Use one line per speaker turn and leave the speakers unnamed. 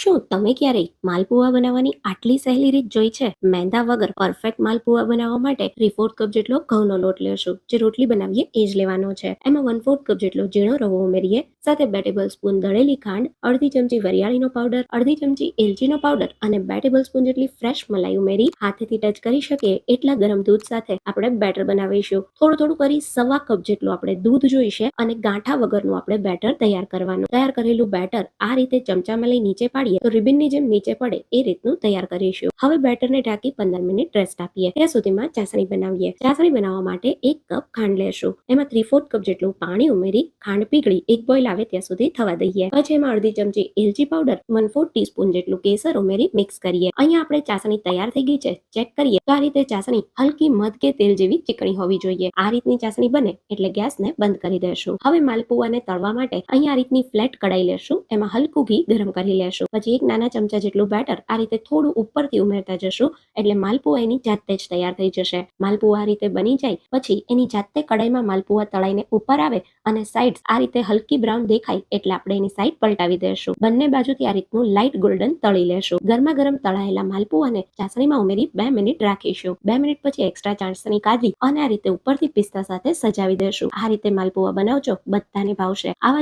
શું તમે ક્યારેય માલપુઆ બનાવવાની આટલી સહેલી રીત જોઈ છે? મેંદા વગર પરફેક્ટ માલપુઆ બનાવવા માટે 3/4 કપ જેટલો ઘઉંનો લોટ લેશું. જે રોટલી બનાવીએ એ જ લેવાનો છે. એમાં 1/4 કપ જેટલો ઝીણો રવો ઉમેરીએ. સાથે 2 ટેબલસ્પૂન દળેલી ખાંડ, અડધી ચમચી વરિયાળીનો પાવડર, અડધી ચમચી એલચીનો પાવડર અને 2 ટેબલસ્પૂન જેટલી ફ્રેશ મલાઈ ઉમેરી હાથેથી ટચ કરી શકીએ એટલા ગરમ દૂધ સાથે આપણે બેટર બનાવીશું. થોડું થોડું કરી 1/4 કપ જેટલું આપણે દૂધ જોઈશે અને ગાંઠા વગરનું આપણે બેટર તૈયાર કરવાનું. તૈયાર કરેલું બેટર આ રીતે ચમચામાં લઈ નીચે પાડીએ તો રિબિનની જેમ નીચે પડે એ રીતનું તૈયાર કરીશું. હવે બેટરને ઢાંકી 15 મિનિટ રેસ્ટ આપીએ. ત્યાં સુધીમાં ચાસણી બનાવીએ. ચાસણી બનાવવા માટે 1 કપ ખાંડ લેશું. એમાં 3/4 કપ જેટલું પાણી ઉમેરી ખાંડ પીગળી એક બોઇલ આવે ત્યાં સુધી થવા દઈએ. પછી એમાં અડધી ચમચી એલચી પાવડર, 1/4 ટીસ્પૂન જેટલું કેસર ઉમેરી મિક્સ કરીએ. અહીંયા આપણે ચાસણી તૈયાર થઈ ગઈ છે ચેક કરીએ તો આ રીતે ચાસણી હલકી મધ કે તેલ જેવી ચીકણી હોવી જોઈએ. આ રીતની ચાસણી બને એટલે ગેસને બંધ કરી દેશું. હવે માલપુઆને તળવા માટે અહીંયા આ રીતની ફ્લેટ કડાઈ લેશું. એમાં હલકું ઘી ગરમ કરી લેશું. પછી 1 નાના ચમચા જેટલું બેટર આ રીતે થોડું ઉપરથી ઉમેરતા જશું એટલે માલપુઆ એની જાતે જ તૈયાર થઈ જશે. માલપુઆ આ રીતે બની જાય પછી એની જાતે કડાઈમાં માલપુઆ તળાઈને ઉપર આવે અને સાઈડ્સ આ રીતે હલકી બ્રાઉન દેખાય એટલે આપણે એની સાઈડ પલટાવી દેશું. બંને બાજુથી આ રીતનું લાઇટ ગોલ્ડન તળી લેશું. ગરમા ગરમ તળાયેલા માલપુઆને ચાસણીમાં ઉમેરી 2 મિનિટ રાખીશું. 2 મિનિટ પછી એક્સ્ટ્રા ચાસણી કાઢી અને આ રીતે ઉપરથી પિસ્તા સાથે સજાવી દેશું. આ રીતે માલપુઆ બનાવજો, બધાને ભાવશે. આવા